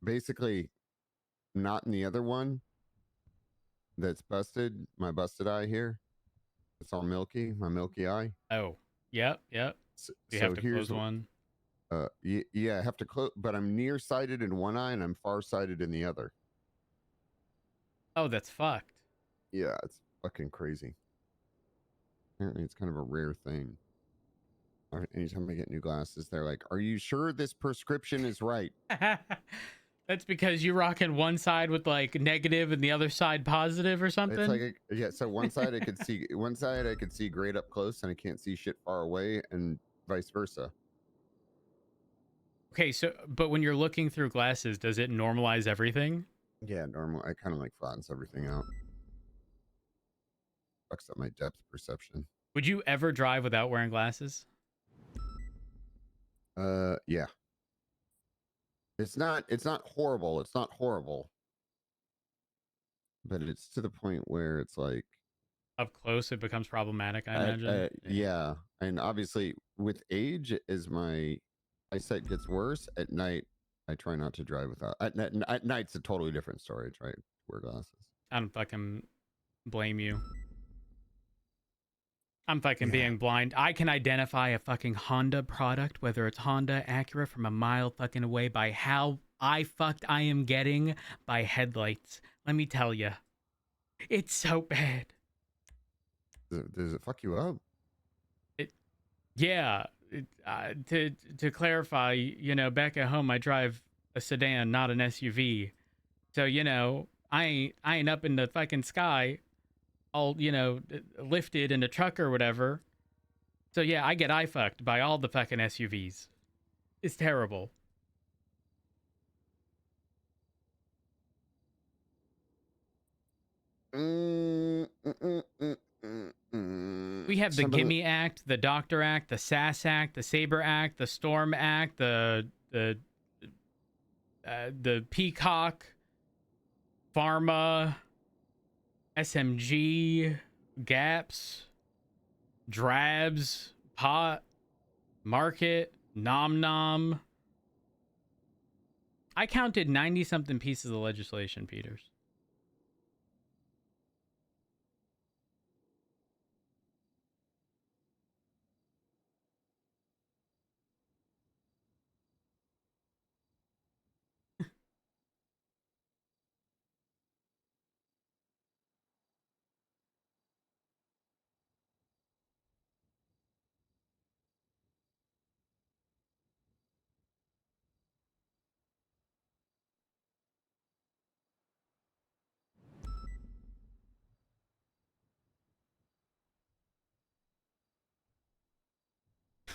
basically not in the other one that's busted. My busted eye here. It's all milky. My milky eye. Oh, yep. So, You have to here's close one. yeah, I have to close, but I'm nearsighted in one eye and I'm farsighted in the other. Oh, that's fucked. Yeah, it's fucking crazy. Apparently, it's kind of a rare thing. Anytime I get new glasses, they're like, "Are you sure this prescription is right?" That's because you're rocking one side with like negative and the other side positive or It's something. like, yeah. So one side I could see, one side I could see great up close, and I can't see shit far away, and vice versa. Okay, so but when you're looking through glasses, does it normalize everything? Yeah, normal. I kind of like flattens everything out. Fucks up my depth perception. Would you ever drive without wearing glasses? Yeah. It's not. It's not horrible. It's not horrible. But it's to the point where it's like, Up close, it becomes problematic, I imagine. yeah, and obviously with age, as my eyesight gets worse at night, I try not to drive without. At night's a totally different story. I try to wear glasses. I don't fucking blame you. I'm fucking Yeah. being blind. I can identify a fucking Honda product, whether it's Honda, Acura, from a mile fucking away by how I am getting by headlights. Let me tell you, it's so bad. Does it fuck you up? Yeah. To clarify, back at home I drive a sedan, not an SUV. So I ain't up in the fucking sky, all lifted in a truck or whatever. So yeah, I get eye fucked by all the fucking SUVs. It's terrible. We have the Somebody. Gimme Act, the Doctor Act, the SAS Act, the Saber Act, the Storm Act, the Peacock, Pharma, SMG, Gaps, Drabs, Pot, Market, Nom Nom. I counted 90 something pieces of legislation, Peters.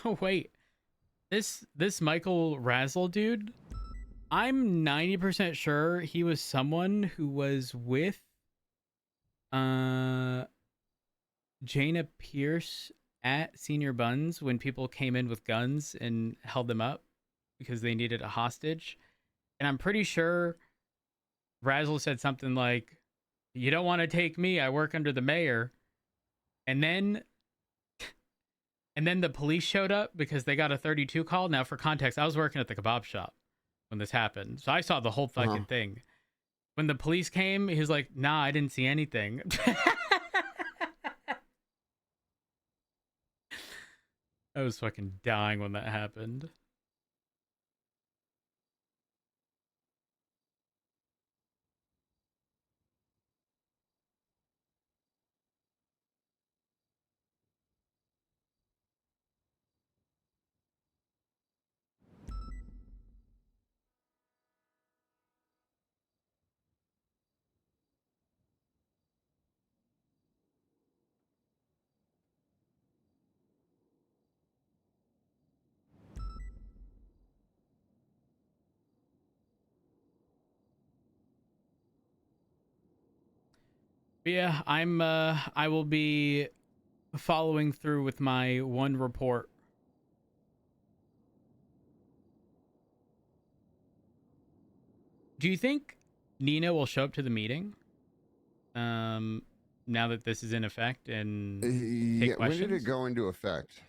Oh wait, this Michael Razzle dude, I'm 90% sure he was someone who was with uh Jaina Pierce at Senior Buns when people came in with guns and held them up because they needed a hostage. And I'm pretty sure Razzle said something like, "You don't want to take me, I work under the mayor." And then the police showed up because they got a 32 call. Now for context, I was working at the kebab shop when this happened. So I saw the whole fucking thing. When the police came, he was like, "Nah, I didn't see anything." I was fucking dying when that happened. But yeah, I will be following through with my one report. Do you think Nina will show up to the meeting? Now that this is in effect and take Yeah. When did it questions? go into effect?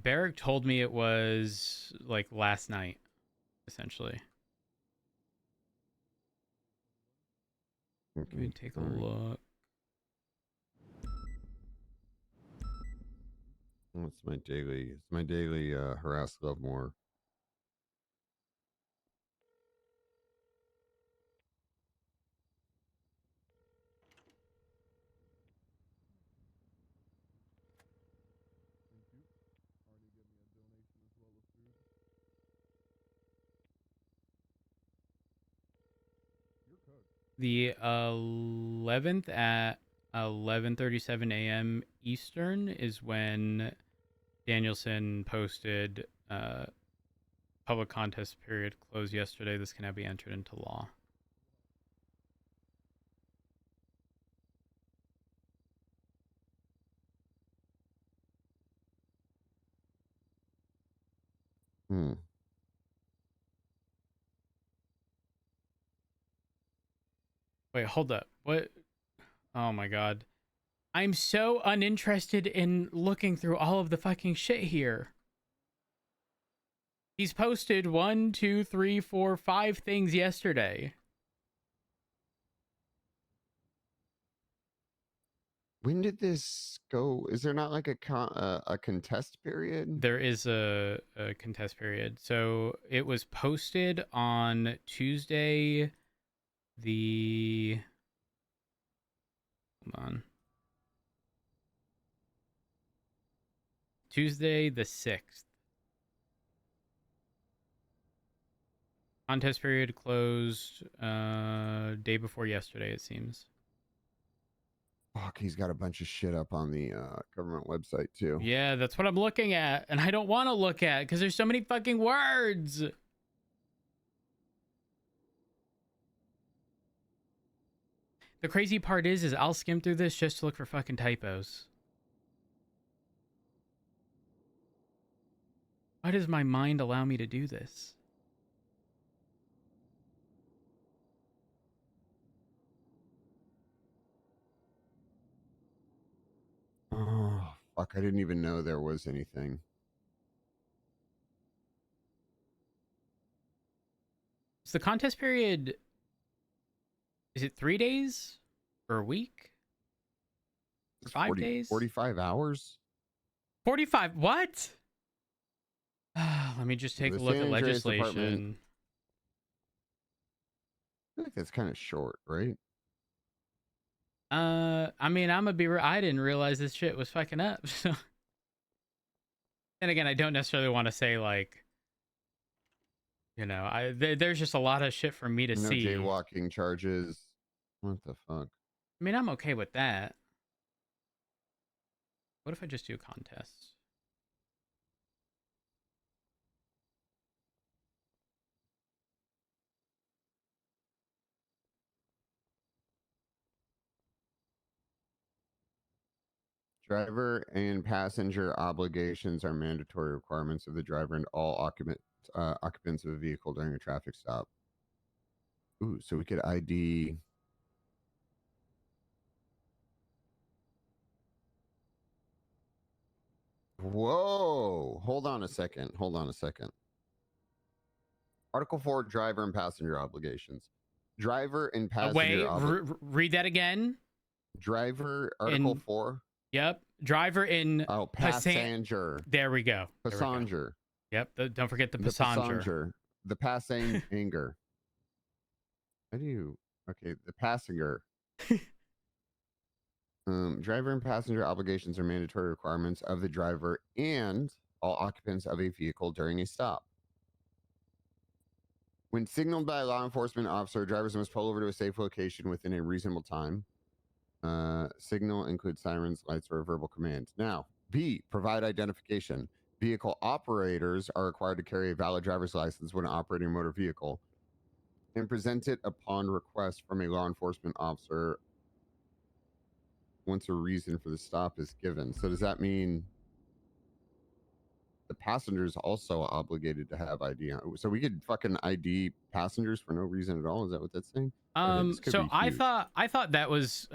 Barrick told me it was like last night, essentially. Let me take a all right. look. It's my daily harass love more. The 11th at 11:37 a.m. Eastern is when Danielson posted public contest period closed yesterday. This can now be entered into law. Hmm. Wait, hold up. What? Oh my god. I'm so uninterested in looking through all of the fucking shit here. He's posted 1, 2, 3, 4, 5 things yesterday. When did this go? Is there not like a contest period? There is a contest period. So it was posted on Tuesday, hold on. Tuesday the 6th. Contest period closed day before yesterday, it seems. Fuck, he's got a bunch of shit up on the government website too. Yeah, that's what I'm looking at. And I don't want to look at because there's so many fucking words. The crazy part is I'll skim through this just to look for fucking typos. Why does my mind allow me to do this? Oh, fuck, I didn't even know there was anything. So the contest period, is it 3 days or a week? It's 5 days? 45 hours? 45. What? Let me just take The a look San at Andreas Department. legislation. I feel like that's kind of short, right? I mean, I'm gonna be I didn't realize this shit was fucking up. So then again, I don't necessarily want to say like, you know, there's just a lot of shit for me to No see. jaywalking charges. What the fuck? I mean, I'm okay with that. What if I just do a contest? Driver and passenger obligations are mandatory requirements of the driver and all occupants of a vehicle during a traffic stop. Ooh, so we could ID. Whoa! Hold on a second. Hold on a second. Article 4, driver and passenger obligations. Driver and passenger read that again. Driver, Article 4. Yep. Driver in passenger. There we go. Passenger. Yep. Don't forget the passenger. The passenger. How do you? Okay, the passenger. Driver and passenger obligations are mandatory requirements of the driver and all occupants of a vehicle during a stop. When signaled by a law enforcement officer, drivers must pull over to a safe location within a reasonable time. Signal includes sirens, lights, or a verbal command. Now, B, provide identification. Vehicle operators are required to carry a valid driver's license when operating a motor vehicle and present it upon request from a law enforcement officer once a reason for the stop is given. So does that mean the passengers also obligated to have ID? So we could fucking ID passengers for no reason at all? Is that what that's saying? So I thought that was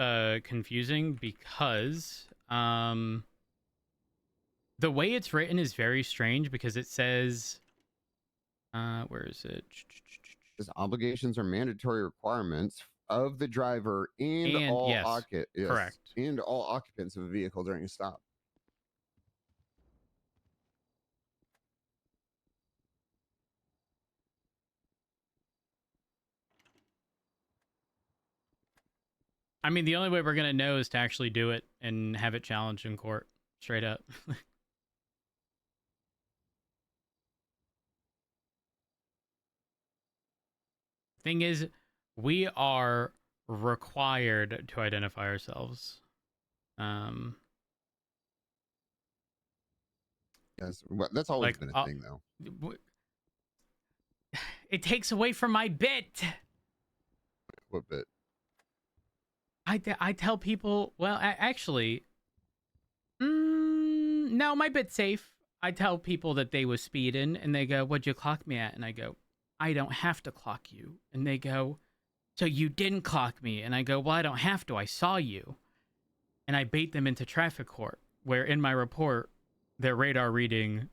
confusing because the way it's written is very strange because it says where is it? Obligations are mandatory requirements of the driver and And all yes, correct. and all occupants of a vehicle during a stop. I mean, the only way we're gonna know is to actually do it and have it challenged in court, straight up. Thing is, we are required to identify ourselves. Yes, that's always Like, been a thing, though. It takes away from my bit. What bit? I tell people, well, actually, no, my bit's safe. I tell people that they was speeding, and they go, "What'd you clock me at?" And I go, "I don't have to clock you." And they go, "So you didn't clock me?" And I go, "Well, I don't have to. I saw you." And I bait them into traffic court, where in my report, their radar reading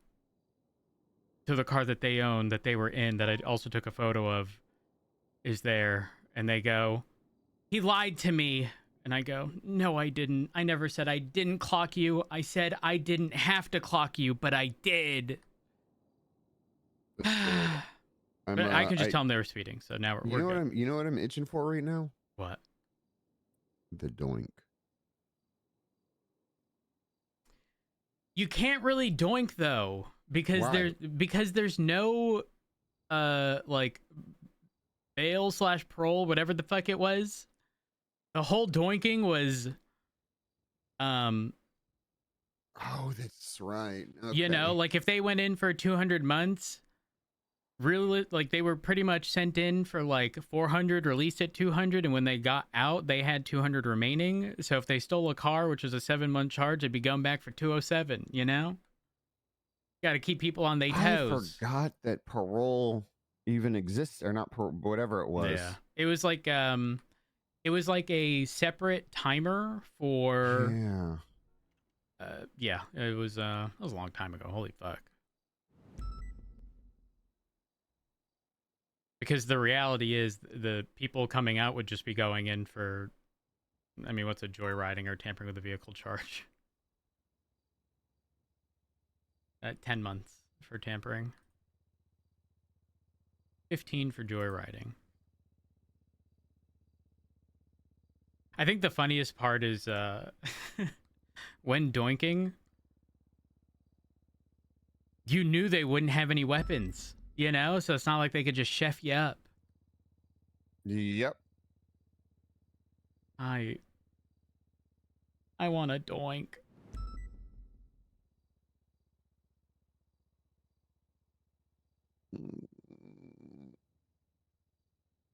to the car that they own, that they were in, that I also took a photo of, is there. And they go, "He lied to me." And I go, "No, I didn't. I never said I didn't clock you. I said I didn't have to clock you, but I did." But I can just tell them they were speeding, so now we're good. You know what I'm itching for right now? What? The doink. You can't really doink though, because there's no like bail / parole, whatever the fuck it was. The whole doinking was oh, that's right. Okay. You know, like if they went in for 200 months, really, like they were pretty much sent in for like 400, released at 200, and when they got out, they had 200 remaining. So if they stole a car, which was a 7-month charge, they'd be going back for 207. You know, got to keep people on their toes. I forgot that parole even exists, or not, whatever it was. Yeah, it was like a separate timer for. Yeah, it was a long time ago. Holy fuck. Because the reality is the people coming out would just be going in for, I mean, what's a joyriding or tampering with a vehicle charge? 10 months for tampering. 15 for joyriding. I think the funniest part is when doinking, you knew they wouldn't have any weapons, you know? So it's not like they could just chef you up. Yep. I want a doink.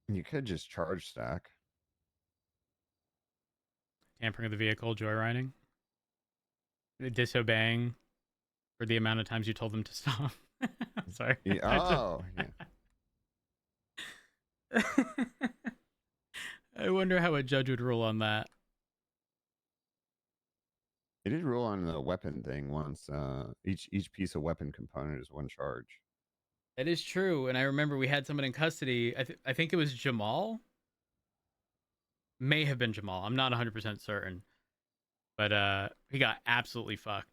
You could just charge stack. Tampering of the vehicle, joyriding. Disobeying for the amount of times you told them to stop. Sorry. Oh, yeah. I wonder how a judge would rule on that. It did rule on the weapon thing once. Each piece of weapon component is one charge. That is true, and I remember we had someone in custody. I think it was Jamal. May have been Jamal. I'm not 100% certain, but he got absolutely fucked.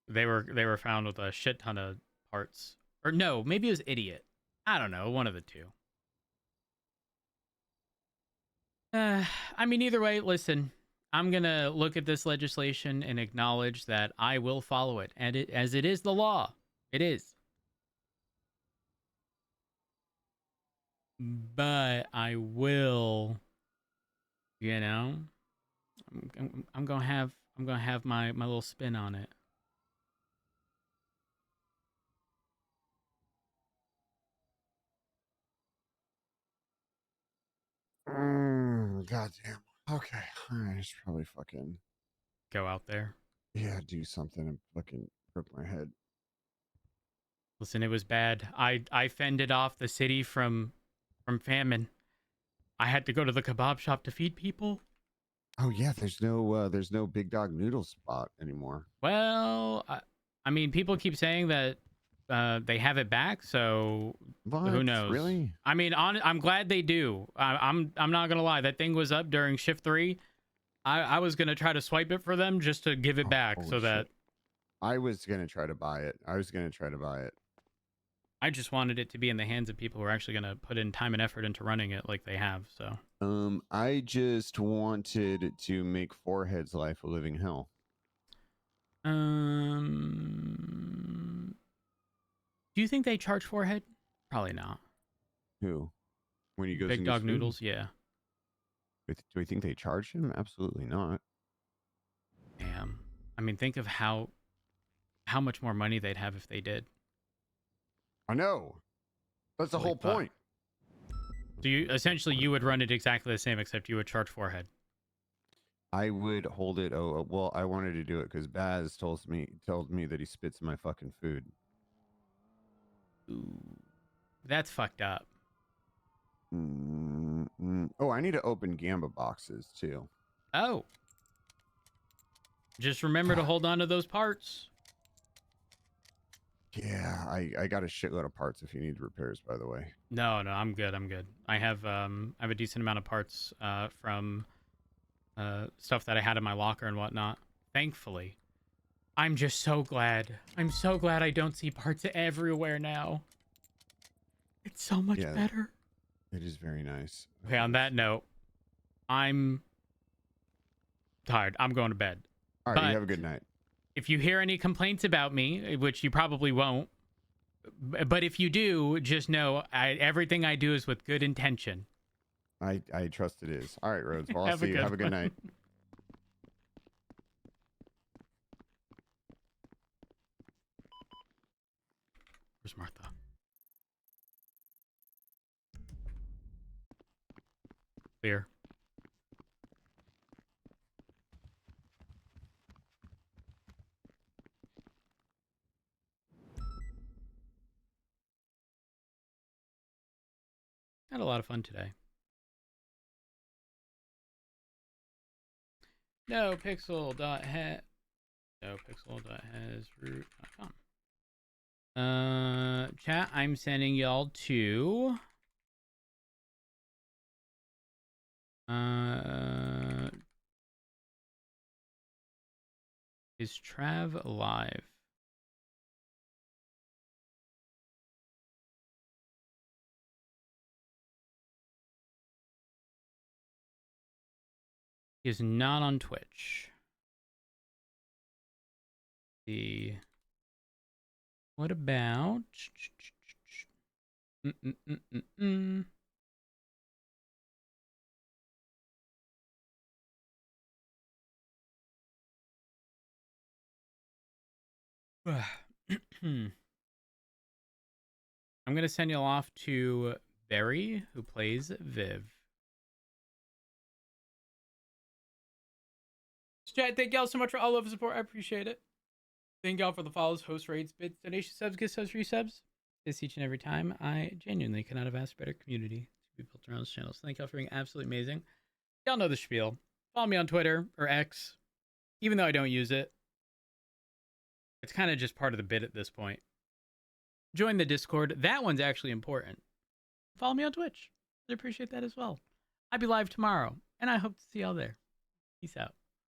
They were found with a shit ton of parts, or no, maybe it was Idiot. I don't know, one of the two. I mean, either way, listen. I'm gonna look at this legislation and acknowledge that I will follow it, and as it is the law. It is. But I will, you know, I'm gonna have my little spin on it. Goddamn. Okay, I should probably fucking Go out there. Yeah, do something and fucking rip my head. Listen, it was bad. I fended off the city from famine. I had to go to the kebab shop to feed people. Oh yeah, there's no Big Dog Noodle spot anymore. Well, I mean, people keep saying that they have it back, so What? who knows? Really? I mean, I'm glad they do. I'm not gonna lie. That thing was up during shift 3. I was gonna try to swipe it for them just to give it Oh, back, holy so that shit. I was gonna try to buy it. I just wanted it to be in the hands of people who are actually gonna put in time and effort into running it, like they have. So I just wanted to make Forehead's life a living hell. Do you think they charge Forehead? Probably not. Who? When he goes Big and gets Dog food? Noodles, yeah. Do we think they charge him? Absolutely not. Damn. I mean, think of how much more money they'd have if they did. I know. That's the Holy whole fuck. point. So you would run it exactly the same, except you would charge Forehead. I would hold it. Oh, well, I wanted to do it because Baz told me that he spits in my fucking food. Ooh, that's fucked up. Oh, I need to open Gamba boxes too. Oh. Just remember to hold on to those parts. Yeah, I got a shitload of parts if you need repairs, by the way. No, I'm good. I have a decent amount of parts from stuff that I had in my locker and whatnot. Thankfully. I'm just so glad. I'm so glad I don't see parts everywhere now. It's so much better. It is very nice. Okay, on that note, I'm tired. I'm going to bed. All right, you have a good night. If you hear any complaints about me, which you probably won't, but if you do, just know everything I do is with good intention. I trust it is. All right, Rhodes. Well, I'll see you. Have a good night. Where's Martha? Clear. Had a lot of fun today. NoPixel.hasroot.com. Chat, I'm sending y'all to is Trav live? He is not on Twitch. What about I'm going to send you off to Barry, who plays Viv. Chat, thank y'all so much for all of the support. I appreciate it. Thank y'all for the follows, host rates, bits, donation subs, gift subs, resubs. This each and every time. I genuinely cannot have asked a better community to be built around this channel. So thank y'all for being absolutely amazing. Y'all know the spiel. Follow me on Twitter or X, even though I don't use it. It's kind of just part of the bit at this point. Join the Discord. That one's actually important. Follow me on Twitch. I appreciate that as well. I'll be live tomorrow, and I hope to see y'all there. Peace out.